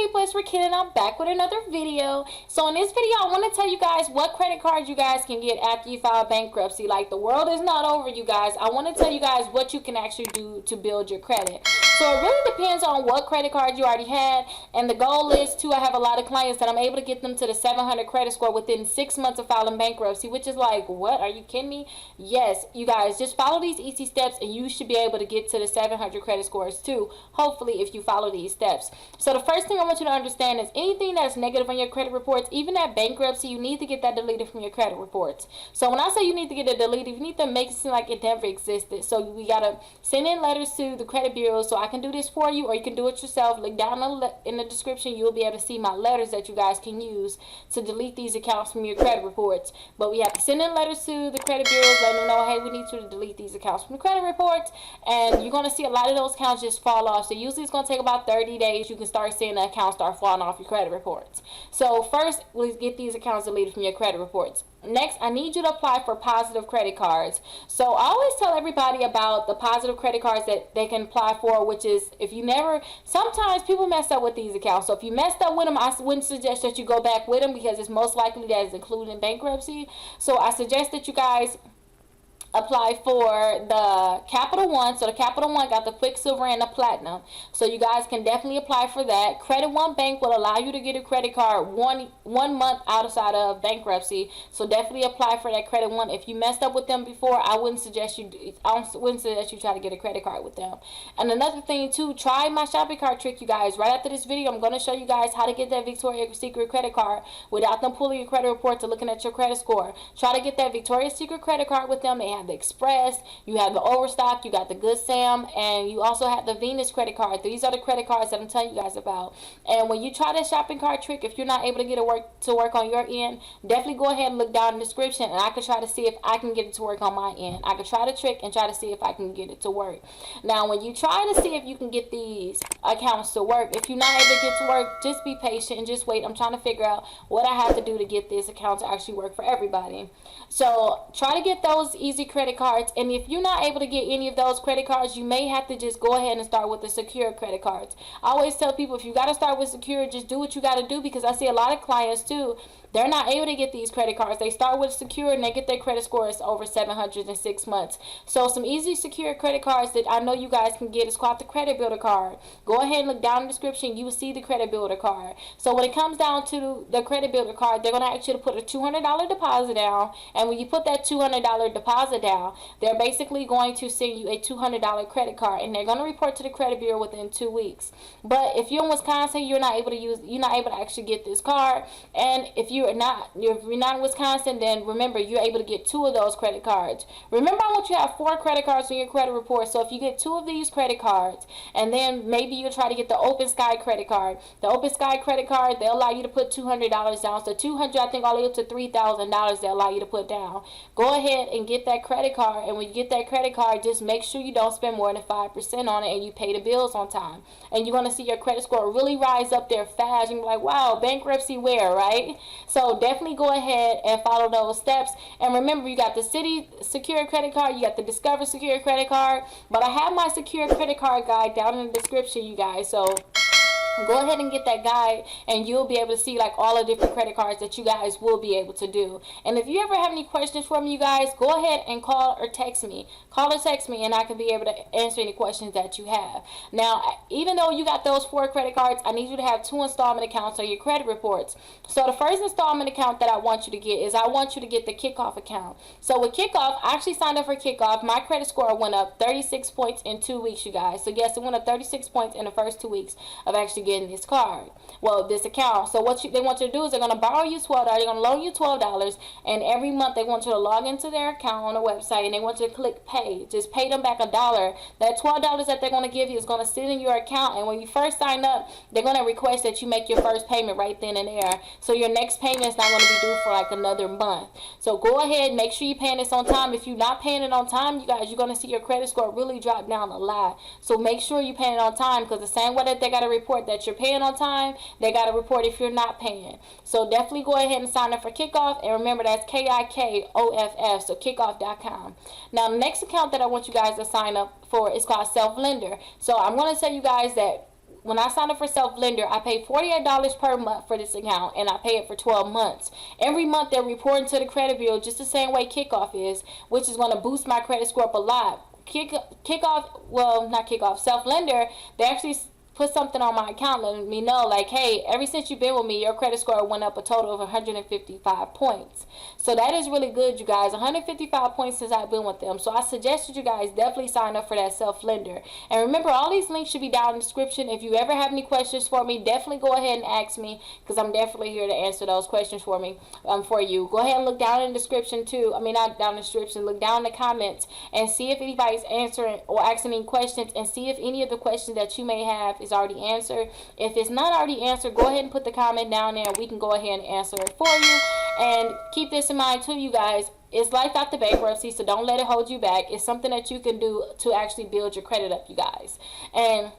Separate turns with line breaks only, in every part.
people, it's Rickita and I'm back with another video. So in this video, I want to tell you guys what credit cards you guys can get after you file bankruptcy. Like, the world is not over, you guys. I want to tell you guys what you can actually do to build your credit. So it really depends on what credit card you already had, and the goal is to, I have a lot of clients that I'm able to get them to the 700 credit score within 6 months of filing bankruptcy, which is like, what? Are you kidding me? Yes, you guys, just follow these easy steps and you should be able to get to the 700 credit scores too, hopefully, if you follow these steps. So the first thing I want you to understand is anything that's negative on your credit reports, even at bankruptcy, you need to get that deleted from your credit reports. So when I say you need to get it deleted, you need to make it seem like it never existed. So we gotta send in letters to the credit bureau. So I can do this for you, or you can do it yourself. Look down in the description, you'll be able to see my letters that you guys can use to delete these accounts from your credit reports. But we have to send in letters to the credit bureaus, letting them know, hey, we need you to delete these accounts from the credit reports, and you're going to see a lot of those accounts just fall off. So usually it's going to take about 30 days. You can start seeing the accounts start falling off your credit reports. So first, let's get these accounts deleted from your credit reports. Next, I need you to apply for positive credit cards. So I always tell everybody about the positive credit cards that they can apply for, which is, if you never, sometimes people mess up with these accounts. So if you messed up with them, I wouldn't suggest that you go back with them, because it's most likely that is included in bankruptcy. So I suggest that you guys apply for the Capital One. So the Capital One got the Quicksilver and the Platinum. So you guys can definitely apply for that. Credit One Bank will allow you to get a credit card one month outside of bankruptcy. So definitely apply for that Credit One. If you messed up with them before, I wouldn't suggest you try to get a credit card with them. And another thing too, try my shopping cart trick, you guys. Right after this video, I'm going to show you guys how to get that Victoria's Secret credit card without them pulling your credit reports or looking at your credit score. Try to get that Victoria's Secret credit card with them. They have the Express, you have the Overstock, you got the Good Sam, and you also have the Venus credit card. These are the credit cards that I'm telling you guys about. And when you try that shopping cart trick, if you're not able to get it to work on your end, definitely go ahead and look down in the description, and I can try to see if I can get it to work on my end. I can try the trick and try to see if I can get it to work. Now, when you try to see if you can get these accounts to work, if you're not able to get to work, just be patient and just wait. I'm trying to figure out what I have to do to get this account to actually work for everybody. So try to get those easy credit cards. And if you're not able to get any of those credit cards, you may have to just go ahead and start with the secure credit cards. I always tell people, if you got to start with secure, just do what you got to do, because I see a lot of clients too, they're not able to get these credit cards. They start with secure and they get their credit scores over 700 in 6 months. So some easy secure credit cards that I know you guys can get is called the Credit Builder card. Go ahead and look down in the description. You will see the Credit Builder card. So when it comes down to the Credit Builder card, they're going to ask you to put a $200 deposit down. And when you put that $200 deposit down, they're basically going to send you a $200 credit card, and they're going to report to the credit bureau within 2 weeks. But if you're in Wisconsin, you're not able to actually get this card. And if you're not in Wisconsin, then remember, you're able to get 2 of those credit cards. Remember, I want you to have 4 credit cards on your credit report. So if you get 2 of these credit cards, and then maybe you'll try to get the Open Sky credit card. The Open Sky credit card, they'll allow you to put $200 down. So $200, I think, all the way up to $3,000 they'll allow you to put down. Go ahead and get that credit card, and when you get that credit card, just make sure you don't spend more than 5% on it, and you pay the bills on time. And you're going to see your credit score really rise up there fast. You're like, wow, bankruptcy where, right? So definitely go ahead and follow those steps. And remember, you got the City Secure credit card, you got the Discover Secure credit card, but I have my Secure credit card guide down in the description, you guys. So go ahead and get that guide, and you'll be able to see like all the different credit cards that you guys will be able to do. And if you ever have any questions for me, you guys, go ahead and call or text me. Call or text me, and I can be able to answer any questions that you have. Now, even though you got those 4 credit cards, I need you to have 2 installment accounts on your credit reports. So the first installment account that I want you to get is, I want you to get the Kickoff account. So with Kickoff, I actually signed up for Kickoff. My credit score went up 36 points in 2 weeks, you guys. So yes, it went up 36 points in the first 2 weeks of actually getting this card, this account. So what they want you to do is, they're going to borrow you $12, they're going to loan you $12, and every month they want you to log into their account on the website, and they want you to click pay. Just pay them back $1. That $12 that they're going to give you is going to sit in your account, and when you first sign up, they're going to request that you make your first payment right then and there. So your next payment is not going to be due for like another month. So go ahead, make sure you're paying this on time. If you're not paying it on time, you guys, you're going to see your credit score really drop down a lot. So make sure you're paying it on time, because the same way that they got to report that you're paying on time, they got to report if you're not paying. So definitely go ahead and sign up for Kickoff, and remember, that's Kickoff, so kickoff.com. Now, the next account that I want you guys to sign up for is called Self Lender. So I'm going to tell you guys that when I sign up for self-lender, I pay $48 per month for this account, and I pay it for 12 months. Every month they're reporting to the credit bureau just the same way Kickoff is, which is going to boost my credit score up a lot. Self-lender, they actually put something on my account letting me know, like, hey, ever since you've been with me, your credit score went up a total of 155 points. So that is really good, you guys. 155 points since I've been with them. So I suggest that you guys definitely sign up for that self-lender. And remember, all these links should be down in the description. If you ever have any questions for me, definitely go ahead and ask me, because I'm definitely here to answer those questions for me, for you. Go ahead and look down in the description too. I mean, not down in the description, look down in the comments and see if anybody's answering or asking any questions, and see if any of the questions that you may have is already answered. If it's not already answered, go ahead and put the comment down there and we can go ahead and answer it for you. And keep this in mind too, you guys. It's life after bankruptcy, so don't let it hold you back. It's something that you can do to actually build your credit up, you guys. And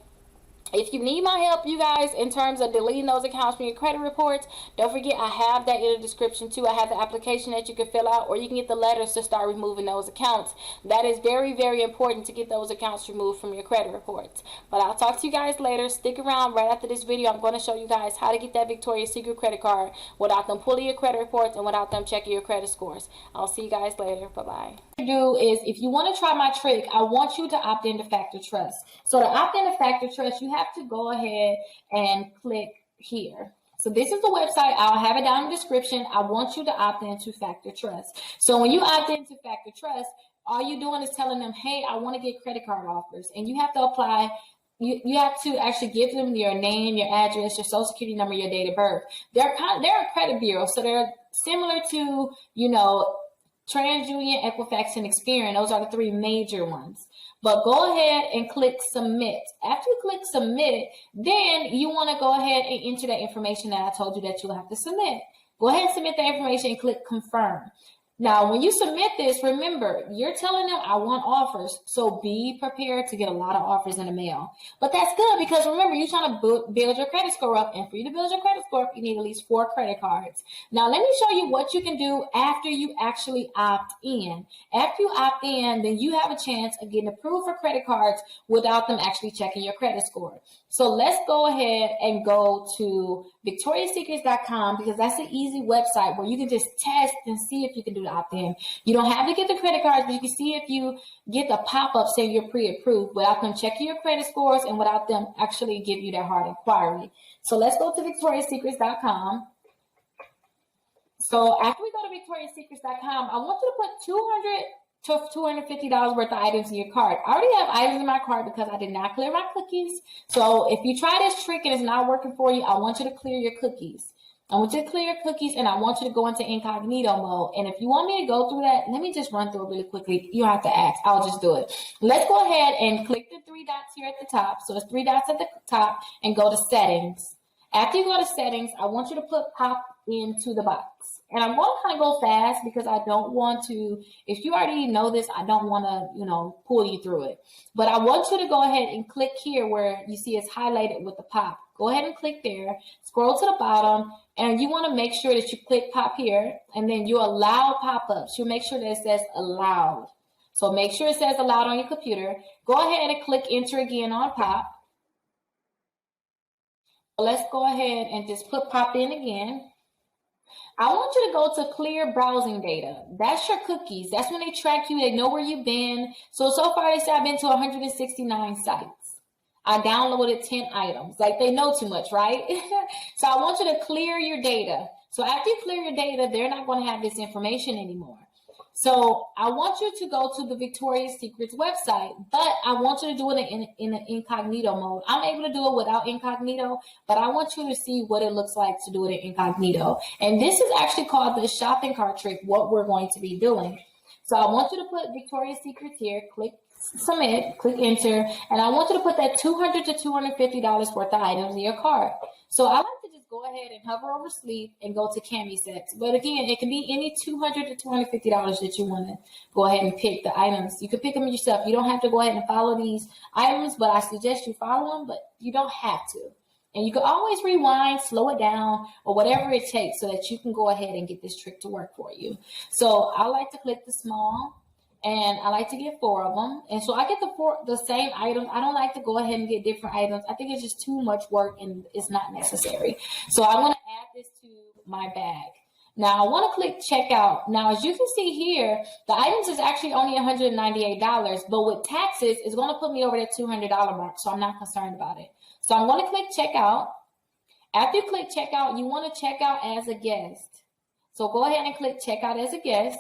if you need my help, you guys, in terms of deleting those accounts from your credit reports, don't forget I have that in the description too. I have the application that you can fill out, or you can get the letters to start removing those accounts. That is very, very important to get those accounts removed from your credit reports. But I'll talk to you guys later. Stick around. Right after this video, I'm going to show you guys how to get that Victoria's Secret credit card without them pulling your credit reports and without them checking your credit scores. I'll see you guys later. Bye-bye. Do is, if you want to try my trick, I want you to opt into Factor Trust. So to opt into Factor Trust, you have to go ahead and click here. So this is the website. I'll have it down in the description. I want you to opt into Factor Trust. So when you opt into Factor Trust, all you're doing is telling them, hey, I want to get credit card offers, and you have to apply. You have to actually give them your name, your address, your social security number, your date of birth. They're a credit bureau, so they're similar to, you know, TransUnion, Equifax, and Experian. Those are the three major ones. But go ahead and click submit. After you click submit, then you want to go ahead and enter that information that I told you that you'll have to submit. Go ahead and submit the information and click confirm. Now, when you submit this, remember, you're telling them I want offers. So be prepared to get a lot of offers in the mail. But that's good, because remember, you're trying to build your credit score up. And for you to build your credit score up, you need at least 4 credit cards. Now, let me show you what you can do after you actually opt in. After you opt in, then you have a chance of getting approved for credit cards without them actually checking your credit score. So let's go ahead and go to victoriassecrets.com, because that's an easy website where you can just test and see if you can do the opt-in. You don't have to get the credit cards, but you can see if you get the pop-up saying you're pre-approved without them checking your credit scores and without them actually giving you that hard inquiry. So let's go to victoriassecrets.com. So after we go to victoriassecrets.com, I want you to put $200 to $250 worth of items in your cart. I already have items in my cart because I did not clear my cookies. So if you try this trick and it's not working for you, I want you to clear your cookies. I want you to clear your cookies, and I want you to go into incognito mode. And if you want me to go through that, let me just run through it really quickly. You don't have to ask. I'll just do it. Let's go ahead and click the 3 dots here at the top. So it's 3 dots at the top, and go to settings. After you go to settings, I want you to put pop into the box. And I'm going to kind of go fast because I don't want to, if you already know this, I don't want to, pull you through it. But I want you to go ahead and click here where you see it's highlighted with the pop. Go ahead and click there, scroll to the bottom, and you want to make sure that you click pop here, and then you allow pop-ups. You make sure that it says allowed. So make sure it says allowed on your computer. Go ahead and click enter again on pop. Let's go ahead and just put pop in again. I want you to go to clear browsing data. That's your cookies. That's when they track you. They know where you've been. So far they say I've been to 169 sites. I downloaded 10 items. Like, they know too much, right? So I want you to clear your data. So after you clear your data, they're not going to have this information anymore. So I want you to go to the Victoria's Secrets website, but I want you to do it in an incognito mode. I'm able to do it without incognito, but I want you to see what it looks like to do it in incognito. And this is actually called the shopping cart trick, what we're going to be doing. So I want you to put Victoria's Secrets here, click submit, click enter, and I want you to put that $200 to $250 worth of items in your cart. So I like to just go ahead and hover over sleep and go to cami sets. But again, it can be any $200 to $250 that you want to go ahead and pick the items. You can pick them yourself. You don't have to go ahead and follow these items, but I suggest you follow them, but you don't have to. And you can always rewind, slow it down, or whatever it takes so that you can go ahead and get this trick to work for you. So I like to click the small, and I like to get 4 of them. And so I get the same items. I don't like to go ahead and get different items. I think it's just too much work and it's not necessary. So I want to add this to my bag. Now I want to click checkout. Now, as you can see here, the items is actually only $198, but with taxes, it's going to put me over that $200 mark. So I'm not concerned about it. So I'm going to click checkout. After you click checkout, you want to check out as a guest. So go ahead and click checkout as a guest.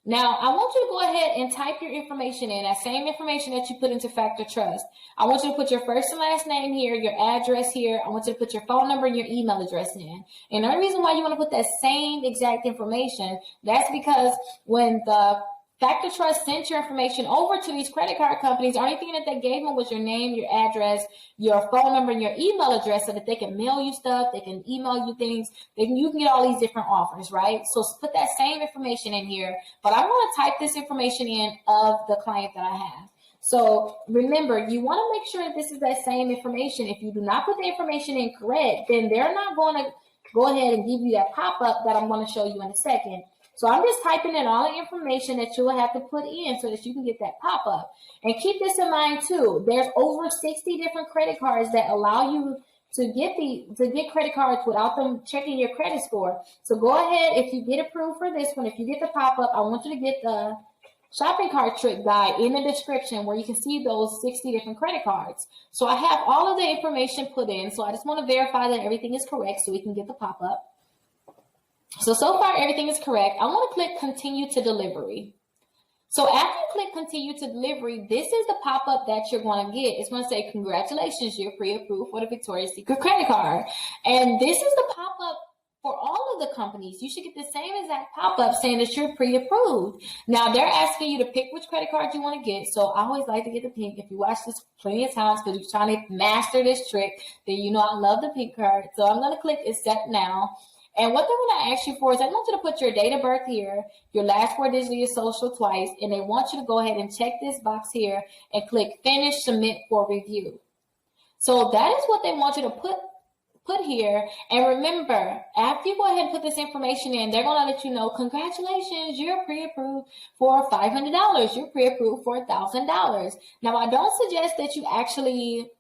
Now, I want you to go ahead and type your information in, that same information that you put into Factor Trust. I want you to put your first and last name here, your address here. I want you to put your phone number and your email address in. And the only reason why you want to put that same exact information, that's because when the Factor Trust sent your information over to these credit card companies, the only thing that they gave them was your name, your address, your phone number, and your email address so that they can mail you stuff, they can email you things, you can get all these different offers, right? So put that same information in here, but I'm going to type this information in of the client that I have. So remember, you want to make sure that this is that same information. If you do not put the information in correct, then they're not going to go ahead and give you that pop-up that I'm going to show you in a second. So I'm just typing in all the information that you will have to put in so that you can get that pop-up. And keep this in mind too. There's over 60 different credit cards that allow you to get credit cards without them checking your credit score. So go ahead, if you get approved for this one, if you get the pop-up, I want you to get the shopping cart trick guide in the description where you can see those 60 different credit cards. So I have all of the information put in. So I just want to verify that everything is correct so we can get the pop-up. So far, everything is correct. I want to click continue to delivery. So after you click continue to delivery, this is the pop-up that you're going to get. It's going to say, congratulations, you're pre-approved for the Victoria's Secret credit card. And this is the pop-up for all of the companies. You should get the same exact pop-up saying that you're pre-approved. Now, they're asking you to pick which credit card you want to get. So I always like to get the pink. If you watch this plenty of times because you're trying to master this trick, then you know I love the pink card. So I'm going to click accept now. And what they're going to ask you for is I want you to put your date of birth here, your last 4 digits of your social twice, and they want you to go ahead and check this box here and click finish, submit for review. So that is what they want you to put here. And remember, after you go ahead and put this information in, they're going to let you know, congratulations, you're pre-approved for $500. You're pre-approved for $1,000. Now, I don't suggest that you actually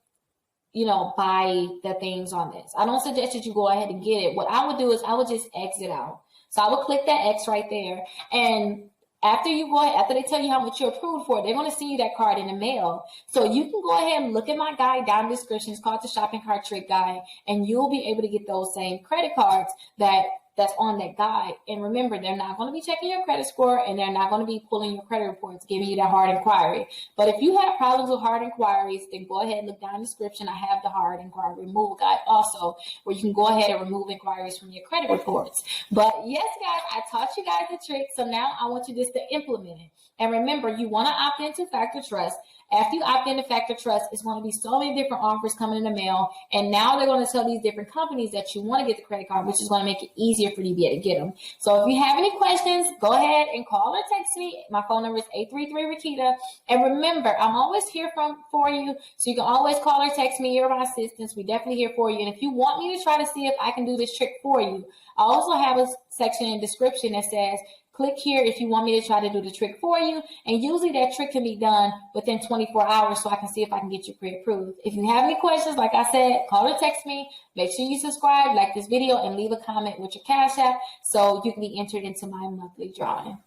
buy the things on this. I don't suggest that you go ahead and get it. What I would do is I would just exit out. So I would click that X right there. And after they tell you how much you're approved for, they're going to send you that card in the mail. So you can go ahead and look at my guide down in the description. It's called the Shopping Cart Trick Guide. And you'll be able to get those same credit cards that's on that guide. And remember, they're not going to be checking your credit score and they're not going to be pulling your credit reports, giving you that hard inquiry. But if you have problems with hard inquiries, then go ahead and look down in the description. I have the hard inquiry removal guide also, where you can go ahead and remove inquiries from your credit reports. But yes, guys, I taught you guys the trick. So now I want you just to implement it. And remember, you want to opt into Factor Trust. After you opt into Factor Trust, it's going to be so many different offers coming in the mail. And now they're going to tell these different companies that you want to get the credit card, which is going to make it easier for you to be able to get them. So if you have any questions, go ahead and call or text me. My phone number is 833-Rickita. And remember, I'm always here for you. So you can always call or text me. You're my assistants. We're definitely here for you. And if you want me to try to see if I can do this trick for you, I also have a section in the description that says, click here if you want me to try to do the trick for you. And usually that trick can be done within 24 hours so I can see if I can get you pre-approved. If you have any questions, like I said, call or text me. Make sure you subscribe, like this video, and leave a comment with your Cash App so you can be entered into my monthly drawing.